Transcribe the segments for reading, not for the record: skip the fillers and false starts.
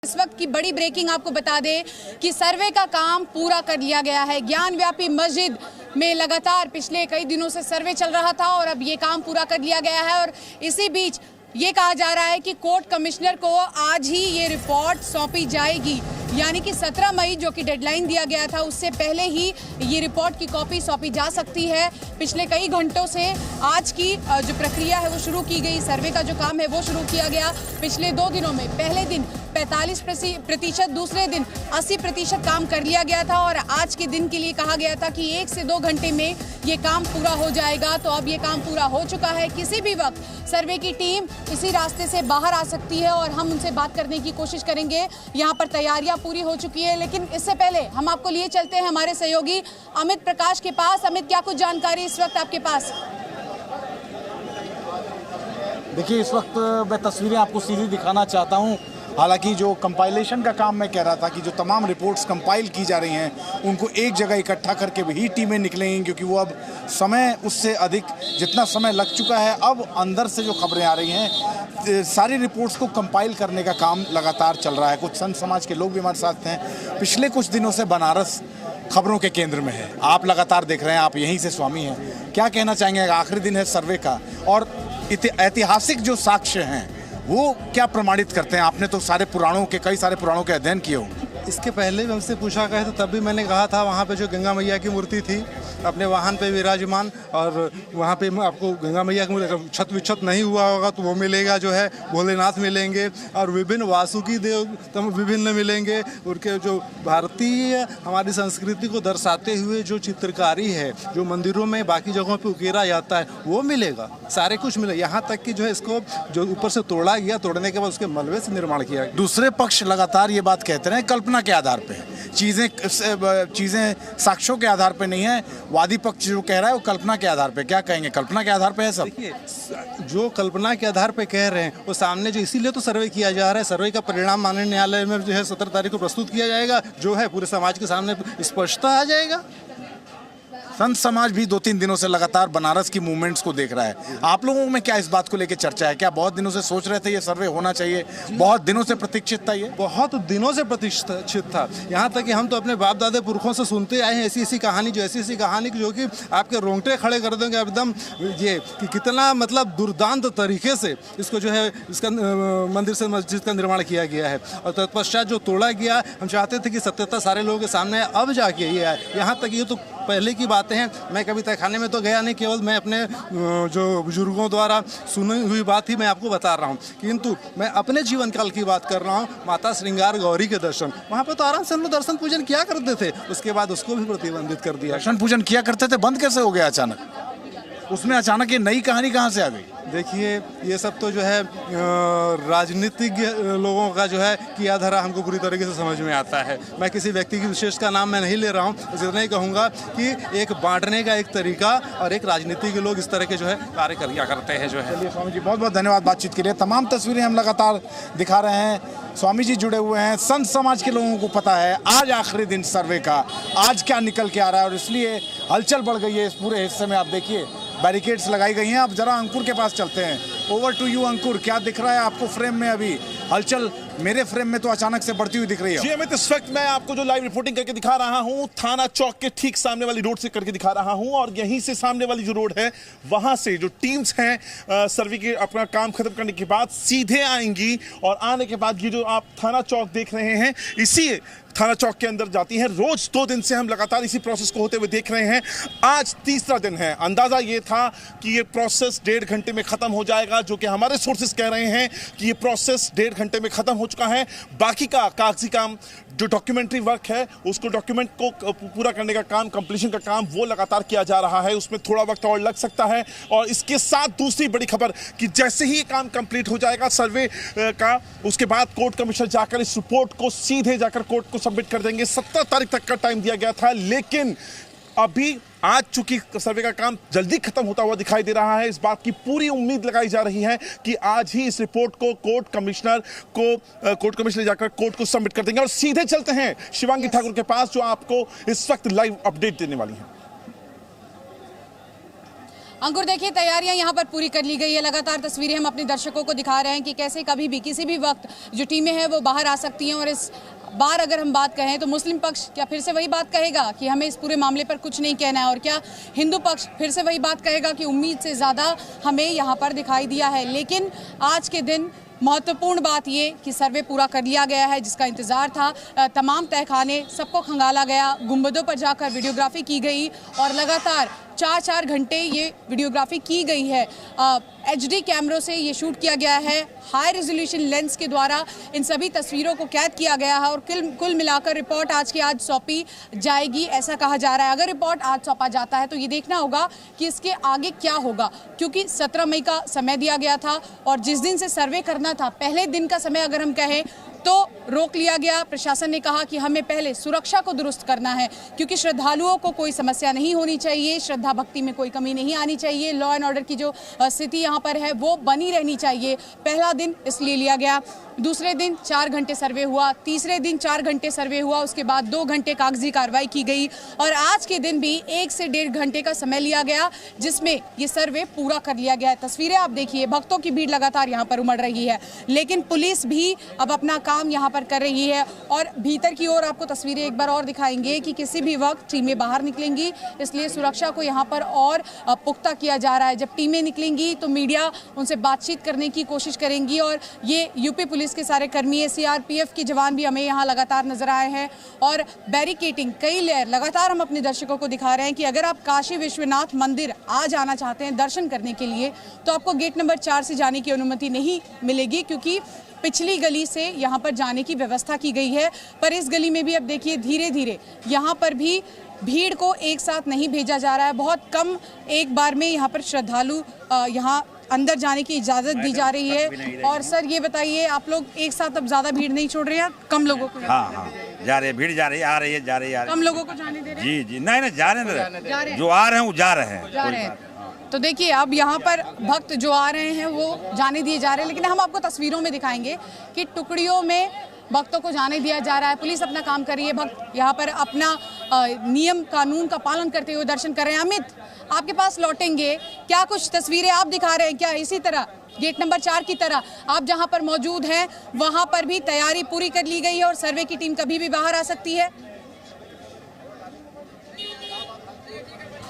इस वक्त की बड़ी ब्रेकिंग आपको बता दें कि सर्वे का काम पूरा कर लिया गया है। ज्ञान व्यापी मस्जिद में लगातार पिछले कई दिनों से सर्वे चल रहा था और अब ये काम पूरा कर लिया गया है। और इसी बीच ये कहा जा रहा है कि कोर्ट कमिश्नर को आज ही ये रिपोर्ट सौंपी जाएगी, यानी कि 17 मई जो कि डेडलाइन दिया गया था उससे पहले ही ये रिपोर्ट की कॉपी सौंपी जा सकती है। पिछले कई घंटों से आज की जो प्रक्रिया है वो शुरू की गई, सर्वे का जो काम है वो शुरू किया गया। पिछले 2 दिनों में पहले दिन 45%, दूसरे दिन 80% काम कर लिया गया था और आज के दिन के लिए कहा गया था कि 1 से 2 घंटे में ये काम पूरा हो जाएगा। तो अब ये काम पूरा हो चुका है। किसी भी वक्त सर्वे की टीम इसी रास्ते से बाहर आ सकती है और हम उनसे बात करने की कोशिश करेंगे। यहाँ पर तैयारियां पूरी हो चुकी है, लेकिन इससे पहले हम आपको लिए चलते हैं हमारे सहयोगी अमित प्रकाश के पास। अमित, क्या कुछ जानकारी इस वक्त आपके पास? देखिए, इस वक्त मैं तस्वीरें आपको सीधी दिखाना चाहता हूं। हालांकि जो कंपाइलेशन का काम मैं कह रहा था कि जो तमाम रिपोर्ट्स कंपाइल की जा रही हैं उनको एक जगह इकट्ठा करके वही टीमें निकलेंगी, क्योंकि वो अब समय उससे अधिक जितना समय लग चुका है, अब अंदर से जो खबरें आ रही हैं सारी रिपोर्ट्स को कंपाइल करने का काम लगातार चल रहा है। कुछ संत समाज के लोग भी हमारे साथ हैं। पिछले कुछ दिनों से बनारस खबरों के केंद्र में है। आप लगातार देख रहे हैं, आप यहीं से स्वामी हैं। क्या कहना चाहेंगे? आखिरी दिन है सर्वे का और ऐतिहासिक जो साक्ष्य हैं वो क्या प्रमाणित करते हैं? आपने तो कई सारे पुराणों के अध्ययन किए होंगे। इसके पहले भी हमसे पूछा गया था, तब भी मैंने कहा था वहाँ पे जो गंगा मैया की मूर्ति थी अपने वाहन पे विराजमान, और वहाँ पे आपको गंगा मैया की मूर्ति छत विच्छत नहीं हुआ होगा तो वो मिलेगा, जो है भोलेनाथ मिलेंगे और विभिन्न वासुकी देव विभिन्न मिलेंगे। उनके जो भारतीय हमारी संस्कृति को दर्शाते हुए जो चित्रकारी है, जो मंदिरों में बाकी जगहों पर उकेरा जाता है, वो मिलेगा। सारे कुछ मिलेगा, यहाँ तक कि जो है इसको जो ऊपर से तोड़ा गया, तोड़ने के बाद उसके मलबे से निर्माण किया गया। दूसरे पक्ष लगातार ये बात कहते रहे कल्पना के आधार पे चीजें साक्ष्यों के आधार पे नहीं है। वादी पक्ष जो कह रहा है वो कल्पना के आधार पे। क्या कहेंगे? कल्पना के आधार पे है सब? देखिए, जो कल्पना के आधार पे कह रहे हैं वो सामने जो इसीलिए तो सर्वे किया जा रहा है। सर्वे का परिणाम माननीय न्यायालय में जो है 17 तारीख को प्रस्तुत किया जाएगा, जो है पूरे समाज के सामने स्पष्टता आ जाएगा। संत समाज भी 2-3 दिनों से लगातार बनारस की मूवमेंट्स को देख रहा है। आप लोगों में क्या इस बात को लेकर चर्चा है? क्या बहुत दिनों से सोच रहे थे ये सर्वे होना चाहिए? बहुत दिनों से प्रतीक्षित था? ये बहुत दिनों से प्रतीक्षित था। यहाँ तक कि हम तो अपने बाप दादे पुरखों से सुनते आए हैं ऐसी कहानी जो कि आपके रोंगटे खड़े कर देंगे एकदम। ये कि कितना मतलब दुर्दांत तरीके से इसको जो है इसका मंदिर से मस्जिद का निर्माण किया गया है और तत्पश्चात जो तोड़ा गया, हम चाहते थे कि सत्यता सारे लोगों के सामने अब जाके ये आए। यहाँ तक ये तो पहले की बातें हैं। मैं कभी तहखाने में तो गया नहीं, केवल मैं अपने जो बुजुर्गों द्वारा सुनी हुई बात ही मैं आपको बता रहा हूँ, किंतु मैं अपने जीवन काल की बात कर रहा हूँ। माता श्रृंगार गौरी के दर्शन, वहाँ पे तो आराम से हम लोग दर्शन पूजन किया करते थे। उसके बाद उसको भी प्रतिबंधित कर दिया। दर्शन पूजन किया करते थे, बंद कैसे हो गया अचानक? उसमें अचानक ये नई कहानी कहाँ से आ गई? देखिए, ये सब तो जो है राजनीतिज्ञ लोगों का जो है किया धरा हमको पूरी तरीके से समझ में आता है। मैं किसी व्यक्ति की विशेष का नाम मैं नहीं ले रहा हूँ, बस इतना ही कहूँगा कि एक बांटने का एक तरीका और एक राजनीति के लोग इस तरह के जो है कार्य किया करते हैं। जो है चलिए स्वामी जी, बहुत बहुत धन्यवाद बातचीत के लिए। तमाम तस्वीरें हम लगातार दिखा रहे हैं। स्वामी जी जुड़े हुए हैं। संत समाज के लोगों को पता है आज आखिरी दिन सर्वे का, आज क्या निकल के आ रहा है और इसलिए हलचल बढ़ गई है इस पूरे हिस्से में। आप देखिए, बैरिकेड्स लगाई गई हैं। अब जरा अंकुर के पास चलते हैं। ओवर टू यू अंकुर, क्या दिख रहा है आपको फ्रेम में? अभी हलचल मेरे फ्रेम में तो अचानक से बढ़ती हुई दिख रही है। जी अमित, इस वक्त मैं आपको जो लाइव रिपोर्टिंग करके दिखा रहा हूं थाना चौक के ठीक सामने वाली रोड से करके दिखा रहा हूं, और यहीं से सामने वाली जो रोड है वहां से जो टीम्स हैं सर्वे के अपना काम खत्म करने के बाद सीधे आएंगी और आने के बाद ये जो आप थाना चौक देख रहे हैं इसी थाना चौक के अंदर जाती हैं। रोज 2 दिन से हम लगातार इसी प्रोसेस को होते हुए देख रहे हैं। आज तीसरा दिन है। अंदाजा ये था कि ये प्रोसेस 1.5 घंटे में खत्म हो जाएगा, जो कि हमारे सोर्सेस कह रहे हैं कि ये प्रोसेस 1.5 घंटे में खत्म हो चुका है। बाकी का कागजी काम, जो डॉक्यूमेंट्री वर्क है, उसको डॉक्यूमेंट को पूरा करने का काम, कंप्लीशन का काम, वो लगातार किया जा रहा है। उसमें थोड़ा वक्त और लग सकता है। और इसके साथ दूसरी बड़ी खबर कि जैसे ही ये काम कंप्लीट हो जाएगा सर्वे का, उसके बाद कोर्ट कमिश्नर जाकर इस रिपोर्ट को सीधे जाकर कोर्ट को सबमिट कर देंगे। 17 तारीख तक का टाइम दिया गया था, लेकिन अभी आज चूंकि सर्वे का काम जल्दी खत्म होता हुआ दिखाई दे रहा है, इस बात की पूरी उम्मीद लगाई जा रही है कि आज ही इस रिपोर्ट को कोर्ट कमिश्नर जाकर कोर्ट को सबमिट कर देंगे। और सीधे चलते हैं शिवांगी ठाकुर के पास, जो आपको इस वक्त लाइव अपडेट देने वाली है। अंकुर, देखिए तैयारियां यहाँ पर पूरी कर ली गई है। लगातार तस्वीरें हम अपने दर्शकों को दिखा रहे हैं कि कैसे कभी भी किसी भी वक्त जो टीमें हैं वो बाहर आ सकती हैं। और इस बार अगर हम बात कहें तो मुस्लिम पक्ष क्या फिर से वही बात कहेगा कि हमें इस पूरे मामले पर कुछ नहीं कहना है, और क्या हिंदू पक्ष फिर से वही बात कहेगा कि उम्मीद से ज़्यादा हमें यहाँ पर दिखाई दिया है। लेकिन आज के दिन महत्वपूर्ण बात ये कि सर्वे पूरा कर लिया गया है, जिसका इंतज़ार था। तमाम तहखाने सबको खंगाला गया, गुंबदों पर जाकर वीडियोग्राफी की गई और लगातार 4-4 घंटे ये वीडियोग्राफी की गई है। HD कैमरों से ये शूट किया गया है, हाई रेजोल्यूशन लेंस के द्वारा इन सभी तस्वीरों को कैद किया गया है और कुल मिलाकर रिपोर्ट आज की आज सौंपी जाएगी, ऐसा कहा जा रहा है। अगर रिपोर्ट आज सौंपा जाता है तो ये देखना होगा कि इसके आगे क्या होगा, क्योंकि 17 मई का समय दिया गया था और जिस दिन से सर्वे करना था, पहले दिन का समय अगर हम कहें तो रोक लिया गया। प्रशासन ने कहा कि हमें पहले सुरक्षा को दुरुस्त करना है, क्योंकि श्रद्धालुओं को कोई समस्या नहीं होनी चाहिए, श्रद्धा भक्ति में कोई कमी नहीं आनी चाहिए, लॉ एंड ऑर्डर की जो स्थिति यहाँ पर है वो बनी रहनी चाहिए। पहला दिन इसलिए लिया गया, दूसरे दिन 4 घंटे सर्वे हुआ, तीसरे दिन 4 घंटे सर्वे हुआ, उसके बाद 2 घंटे कागजी कार्रवाई की गई और आज के दिन भी 1 से 1.5 घंटे का समय लिया गया, जिसमें ये सर्वे पूरा कर लिया गया है। तस्वीरें आप देखिए, भक्तों की भीड़ लगातार यहाँ पर उमड़ रही है, लेकिन पुलिस भी अब अपना काम यहाँ पर कर रही है। और भीतर की ओर आपको तस्वीरें एक बार और दिखाएंगे कि किसी भी वक्त टीमें बाहर निकलेंगी, इसलिए सुरक्षा को यहाँ पर और पुख्ता किया जा रहा है। जब टीमें निकलेंगी तो मीडिया उनसे बातचीत करने की कोशिश करेंगी और ये यूपी पुलिस के सारे कर्मी, CRPF के जवान भी हमें यहाँ लगातार नजर आए हैं और बैरिकेटिंग कई लेयर लगातार हम अपने दर्शकों को दिखा रहे हैं कि अगर आप काशी विश्वनाथ मंदिर आ जाना चाहते हैं दर्शन करने के लिए तो आपको गेट नंबर 4 से जाने की अनुमति नहीं मिलेगी, क्योंकि पिछली गली से यहाँ पर जाने की व्यवस्था की गई है। पर इस गली में भी अब देखिए धीरे धीरे यहाँ पर भी भीड़ को एक साथ नहीं भेजा जा रहा है, बहुत कम एक बार में यहाँ पर श्रद्धालु यहाँ अंदर जाने की इजाज़त दी जा रही है। और सर ये बताइए, आप लोग एक साथ अब ज़्यादा भीड़ नहीं छोड़ रहे हैं, कम लोगों को? हाँ जा रहे हैं, भीड़ जा रही है, आ रही है, जा रही है, कम लोगों को जाने दे रहे हैं? जी नहीं जा रहे हैं, जो आ रहे हैं वो जा रहे हैं। तो देखिए अब यहाँ पर भक्त जो आ रहे हैं वो जाने दिए जा रहे हैं, लेकिन हम आपको तस्वीरों में दिखाएंगे कि टुकड़ियों में भक्तों को जाने दिया जा रहा है। पुलिस अपना काम कर रही है, भक्त यहाँ पर अपना नियम कानून का पालन करते हुए दर्शन कर रहे हैं। अमित, आपके पास लौटेंगे, क्या कुछ तस्वीरें आप दिखा रहे हैं क्या इसी तरह गेट नंबर 4 की तरह आप जहाँ पर मौजूद हैं वहाँ पर भी तैयारी पूरी कर ली गई है और सर्वे की टीम कभी भी बाहर आ सकती है?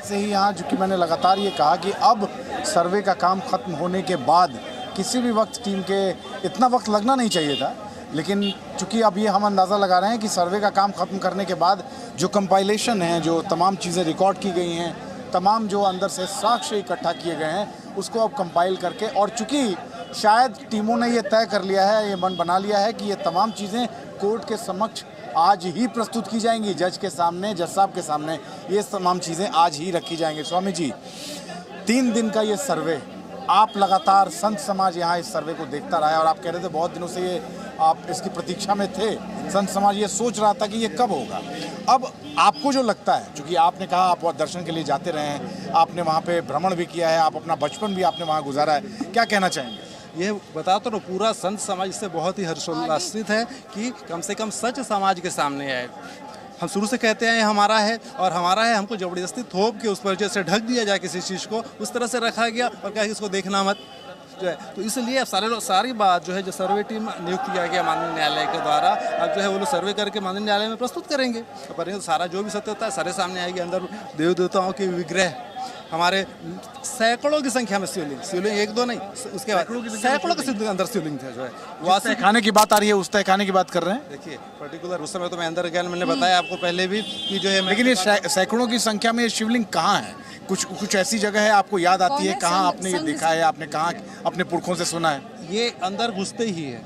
से ही यहाँ जो कि मैंने लगातार ये कहा कि अब सर्वे का काम खत्म होने के बाद किसी भी वक्त टीम के इतना वक्त लगना नहीं चाहिए था, लेकिन चूंकि अब ये हम अंदाज़ा लगा रहे हैं कि सर्वे का काम खत्म करने के बाद जो कंपाइलेशन है, जो तमाम चीज़ें रिकॉर्ड की गई हैं, तमाम जो अंदर से साक्ष्य इकट्ठा किए गए हैं, उसको अब कंपाइल करके, और चूंकि शायद टीमों ने ये तय कर लिया है, ये मन बना लिया है कि ये तमाम चीज़ें कोर्ट के समक्ष आज ही प्रस्तुत की जाएंगी, जज के सामने, जज साहब के सामने ये तमाम चीज़ें आज ही रखी जाएंगी। स्वामी जी, 3 दिन का ये सर्वे, आप लगातार संत समाज यहाँ इस सर्वे को देखता रहा है और आप कह रहे थे बहुत दिनों से ये आप इसकी प्रतीक्षा में थे, संत समाज ये सोच रहा था कि ये कब होगा। अब आपको जो लगता है, क्योंकि आपने कहा आप दर्शन के लिए जाते रहे हैं, आपने वहाँ पे भ्रमण भी किया है, आप अपना बचपन भी आपने वहाँ गुजारा है, क्या कहना चाहेंगे? ये बता तो पूरा संत समाज इससे बहुत ही हर्षोल्लासित है कि कम से कम सच समाज के सामने आए। हम शुरू से कहते हैं हमारा है और हमारा है, हमको जबरदस्ती थोप के उस पर जैसे ढक दिया जाए किसी चीज़ को, उस तरह से रखा गया और क्या इसको देखना मत जो है। तो इसलिए अब सारी बात जो है, जो सर्वे टीम नियुक्त किया गया माननीय न्यायालय के द्वारा, अब जो है वो लोग सर्वे करके माननीय न्यायालय में प्रस्तुत करेंगे। पर सारा जो भी सत्य होता है सारे सामने आएगी। अंदर देव देवताओं के विग्रह, हमारे सैकड़ों की संख्या में शिवलिंग 1-2 नहीं, उसके बाद सैकड़ों के अंदर शिवलिंग थे जो है। वो तहखाने की बात आ रही है, उस तहखाने की बात कर रहे हैं? देखिए पर्टिकुलर उस समय तो मैं अंदर गया, मैंने बताया आपको पहले भी कि जो है, लेकिन ये सैकड़ों की संख्या में ये शिवलिंग कहाँ है? कुछ ऐसी जगह है आपको याद आती है, कहाँ आपने ये देखा है, आपने कहाँ अपने पुरखों से सुना है? ये अंदर घुसते ही है,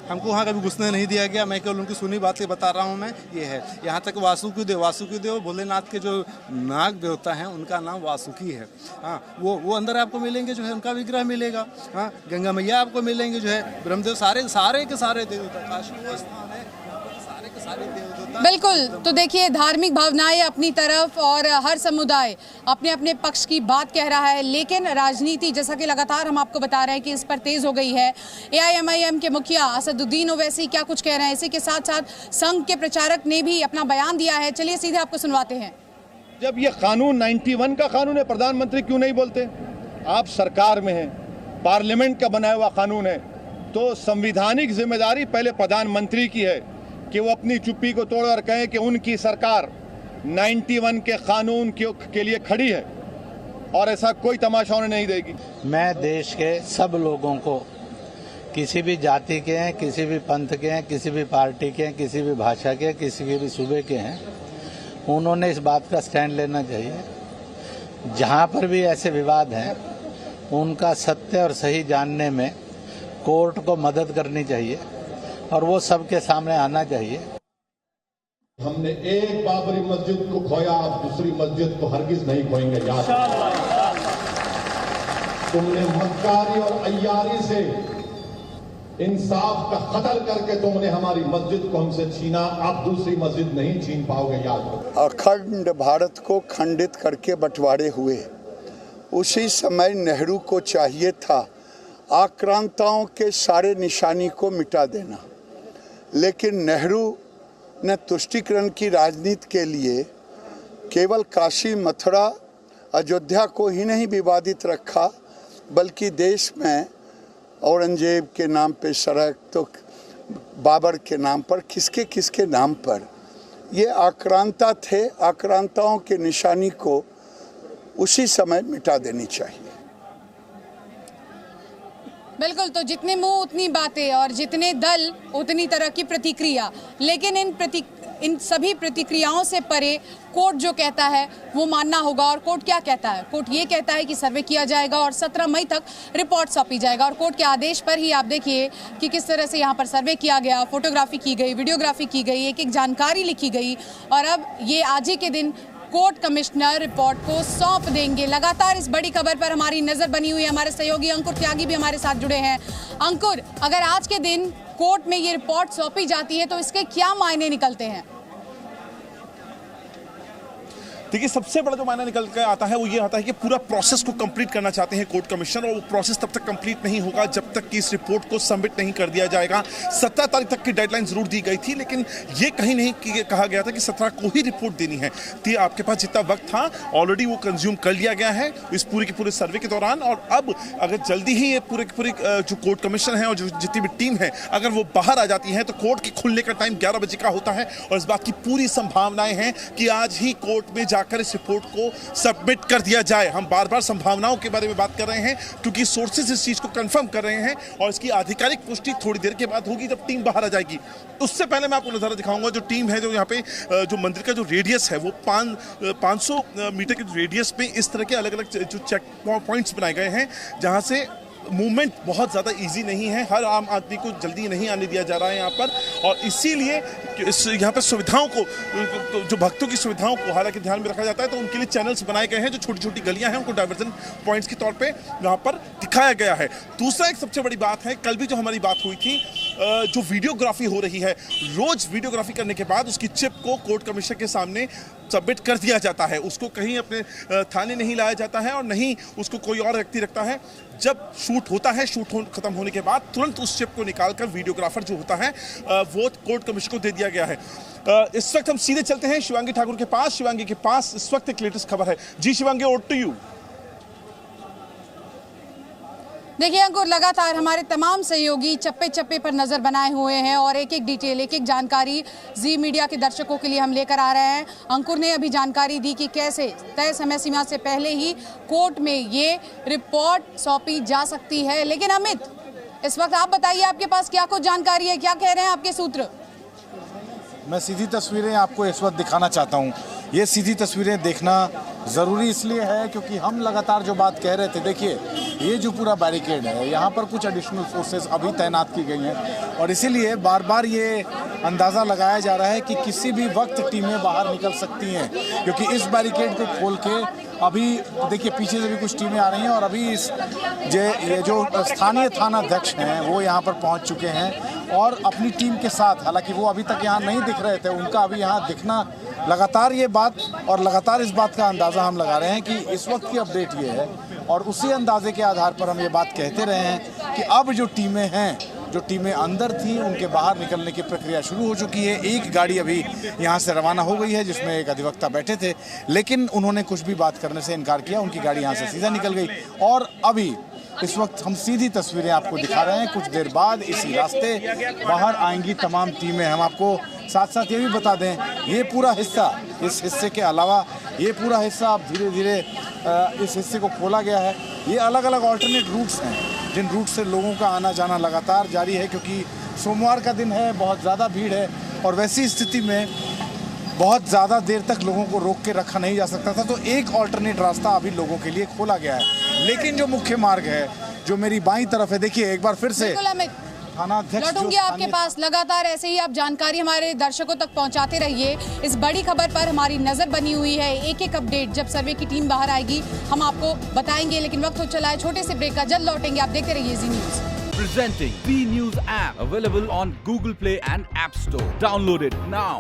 हमको वहाँ कभी घुसने नहीं दिया गया, मैं केवल उनकी सुनी बातें बता रहा हूँ। मैं ये है, यहाँ तक वासुकी देव भोलेनाथ के जो नाग देवता हैं उनका नाम वासुकी है। हाँ, वो अंदर आपको मिलेंगे जो है, उनका विग्रह मिलेगा। हाँ, गंगा मैया आपको मिलेंगे जो है, ब्रह्मदेव, सारे के सारे देवता, काशी वो स्थान है, सारे के सारे देवता। बिल्कुल, तो देखिए धार्मिक भावनाएं अपनी तरफ और हर समुदाय अपने अपने पक्ष की बात कह रहा है, लेकिन राजनीति जैसा कि लगातार हम आपको बता रहे हैं कि इस पर तेज हो गई है। AIMIM के मुखिया असदुद्दीन ओवैसी क्या कुछ कह रहे हैं, इसी के साथ साथ संघ के प्रचारक ने भी अपना बयान दिया है। चलिए सीधे आपको सुनवाते हैं। जब ये कानून 91 का कानून है, प्रधानमंत्री क्यों नहीं बोलते? आप सरकार में हैं, पार्लियामेंट का बनाया हुआ कानून है, तो संवैधानिक जिम्मेदारी पहले प्रधानमंत्री की है कि वो अपनी चुप्पी को तोड़कर कहें कि उनकी सरकार 91 के कानून के लिए खड़ी है और ऐसा कोई तमाशा उन्हें नहीं देगी। मैं देश के सब लोगों को, किसी भी जाति के हैं, किसी भी पंथ के हैं, किसी भी पार्टी के हैं, किसी भी भाषा के, किसी के भी सूबे के हैं, उन्होंने इस बात का स्टैंड लेना चाहिए। जहां पर भी ऐसे विवाद हैं उनका सत्य और सही जानने में कोर्ट को मदद करनी चाहिए और वो सबके सामने आना चाहिए। हमने एक बाबरी मस्जिद को खोया, अब दूसरी मस्जिद को हरगिज नहीं खोएंगे। याद तुमने मक्कारी और अय्यारी से इंसाफ का कत्ल करके तुमने हमारी मस्जिद को हमसे छीना, अब दूसरी मस्जिद नहीं छीन पाओगे। याद अखंड भारत को खंडित करके बंटवारे हुए, उसी समय नेहरू को चाहिए था आक्रांताओं के सारे निशानी को मिटा देना, लेकिन नेहरू ने तुष्टीकरण की राजनीति के लिए केवल काशी, मथुरा, अयोध्या को ही नहीं विवादित रखा, बल्कि देश में औरंगजेब के नाम पे सड़क, तो बाबर के नाम पर, किसके किसके नाम पर ये आक्रांता थे। आक्रांताओं के निशानी को उसी समय मिटा देनी चाहिए। बिल्कुल, तो जितने मुंह उतनी बातें और जितने दल उतनी तरह की प्रतिक्रिया, लेकिन इन सभी प्रतिक्रियाओं से परे कोर्ट जो कहता है वो मानना होगा। और कोर्ट क्या कहता है? कोर्ट ये कहता है कि सर्वे किया जाएगा और 17 मई तक रिपोर्ट सौंपी जाएगा। और कोर्ट के आदेश पर ही आप देखिए कि किस तरह से यहाँ पर सर्वे किया गया, फोटोग्राफी की गई, वीडियोग्राफी की गई, एक एक जानकारी लिखी गई और अब ये आज ही के दिन कोर्ट कमिश्नर रिपोर्ट को सौंप देंगे। लगातार इस बड़ी खबर पर हमारी नजर बनी हुई है। हमारे सहयोगी अंकुर त्यागी भी हमारे साथ जुड़े हैं। अंकुर, अगर आज के दिन कोर्ट में ये रिपोर्ट सौंपी जाती है तो इसके क्या मायने निकलते हैं? देखिए, सबसे बड़ा जो मायना निकल कर आता है वो ये आता है कि पूरा प्रोसेस को कंप्लीट करना चाहते हैं कोर्ट कमिश्नर, और वो प्रोसेस तब तक कंप्लीट नहीं होगा जब तक कि इस रिपोर्ट को सबमिट नहीं कर दिया जाएगा। 17 तारीख तक की डेडलाइन जरूर दी गई थी, लेकिन ये कहीं नहीं कहा गया था कि 17 को ही रिपोर्ट देनी है। तो आपके पास जितना वक्त था ऑलरेडी वो कंज्यूम कर लिया गया है इस पूरे के पूरे सर्वे के दौरान। और अब अगर जल्दी ही ये पूरे जो कोर्ट कमिश्नर है और जो जितनी भी टीम है अगर वो बाहर आ जाती है तो कोर्ट के खुलने का टाइम 11 बजे का होता है और इस बात की पूरी संभावनाएं हैं कि आज ही कोर्ट में जाकर इस रिपोर्ट को सबमिट कर दिया जाए। हम बार बार संभावनाओं के बारे में बात कर रहे हैं क्योंकि सोर्सेज इस चीज को कंफर्म कर रहे हैं और इसकी आधिकारिक पुष्टि थोड़ी देर के बाद होगी जब टीम बाहर आ जाएगी। उससे पहले मैं आपको नजारा दिखाऊंगा जो टीम है, जो यहाँ पे जो मंदिर का जो रेडियस है वो 500 मीटर के रेडियस में इस तरह के अलग अलग जो चेक पॉइंट्स बनाए गए हैं जहां से मूवमेंट बहुत ज़्यादा इजी नहीं है, हर आम आदमी को जल्दी नहीं आने दिया जा रहा है यहाँ पर। और इसीलिए यहाँ पर सुविधाओं को, जो भक्तों की सुविधाओं को हालांकि ध्यान में रखा जाता है, तो उनके लिए चैनल्स बनाए गए हैं जो छोटी छोटी गलियां हैं उनको डाइवर्जन पॉइंट्स के तौर पे यहाँ पर दिखाया गया है। दूसरा एक सबसे बड़ी बात है, कल भी जो हमारी बात हुई थी, जो वीडियोग्राफी हो रही है, रोज वीडियोग्राफी करने के बाद उसकी चिप को कोर्ट कमिश्नर के सामने सबमिट कर दिया जाता है। उसको कहीं अपने थाने नहीं लाया जाता है और नहीं उसको कोई और व्यक्ति रखता है। जब शूट होता है, खत्म होने के बाद तुरंत उस चिप को निकालकर वीडियोग्राफर जो होता है वो कोर्ट कमिश्नर को दे दिया गया है। इस वक्त हम सीधे चलते हैं शिवांगी ठाकुर के पास। शिवांगी के पास इस वक्त एक लेटेस्ट खबर है। जी शिवांगी, ओवर टू यू। देखिए अंकुर, लगातार हमारे तमाम सहयोगी चप्पे चप्पे पर नजर बनाए हुए हैं और एक एक डिटेल, एक एक जानकारी जी मीडिया के दर्शकों के लिए हम लेकर आ रहे हैं। अंकुर ने अभी जानकारी दी कि कैसे तय समय सीमा से पहले ही कोर्ट में ये रिपोर्ट सौंपी जा सकती है। लेकिन अमित, इस वक्त आप बताइए, आपके पास क्या कुछ जानकारी है, क्या कह रहे हैं आपके सूत्र? मैं सीधी तस्वीरें आपको इस वक्त दिखाना चाहता हूँ। ये सीधी तस्वीरें देखना ज़रूरी इसलिए है क्योंकि हम लगातार जो बात कह रहे थे, देखिए ये जो पूरा बैरिकेड है, यहाँ पर कुछ एडिशनल फोर्सेस अभी तैनात की गई हैं और इसीलिए बार बार ये अंदाज़ा लगाया जा रहा है कि किसी भी वक्त टीमें बाहर निकल सकती हैं, क्योंकि इस बैरिकेड को खोल के अभी देखिए पीछे से भी कुछ टीमें आ रही हैं और अभी ये जो स्थानीय थानाध्यक्ष हैं वो यहाँ पर पहुँच चुके हैं और अपनी टीम के साथ, हालांकि वो अभी तक यहाँ नहीं दिख रहे थे, उनका अभी यहाँ दिखना, लगातार ये बात और लगातार इस बात का अंदाज़ा हम लगा रहे हैं कि इस वक्त की अपडेट ये है और उसी अंदाजे के आधार पर हम ये बात कहते रहे हैं कि अब जो टीमें हैं जो टीमें अंदर थी उनके बाहर निकलने की प्रक्रिया शुरू हो चुकी है। एक गाड़ी अभी यहाँ से रवाना हो गई है जिसमें एक अधिवक्ता बैठे थे, लेकिन उन्होंने कुछ भी बात करने से इनकार किया। उनकी गाड़ी यहाँ से सीधा निकल गई और अभी इस वक्त हम सीधी तस्वीरें आपको दिखा रहे हैं। कुछ देर बाद इसी रास्ते बाहर आएंगी तमाम टीमें। हम आपको साथ साथ ये भी बता दें, ये पूरा हिस्सा, इस हिस्से के अलावा ये पूरा हिस्सा अब धीरे धीरे इस हिस्से को खोला गया है। ये अलग अलग ऑल्टरनेट रूट्स हैं जिन रूट से लोगों का आना जाना लगातार जारी है, क्योंकि सोमवार का दिन है, बहुत ज़्यादा भीड़ है और वैसी स्थिति में बहुत ज़्यादा देर तक लोगों को रोक के रखा नहीं जा सकता था। तो एक ऑल्टरनेट रास्ता अभी लोगों के लिए खोला गया है, लेकिन जो मुख्य मार्ग है जो मेरी बाईं तरफ है, देखिए एक बार फिर से लौटूंगी आपके पास। लगातार ऐसे ही आप जानकारी हमारे दर्शकों तक पहुंचाते रहिए। इस बड़ी खबर पर हमारी नजर बनी हुई है। एक एक अपडेट जब सर्वे की टीम बाहर आएगी हम आपको बताएंगे, लेकिन वक्त हो चला है छोटे से ब्रेक का। जल्द लौटेंगे, आप देखते रहिए जी news. Presenting B News app, available on Google Play and App Store. Download it now.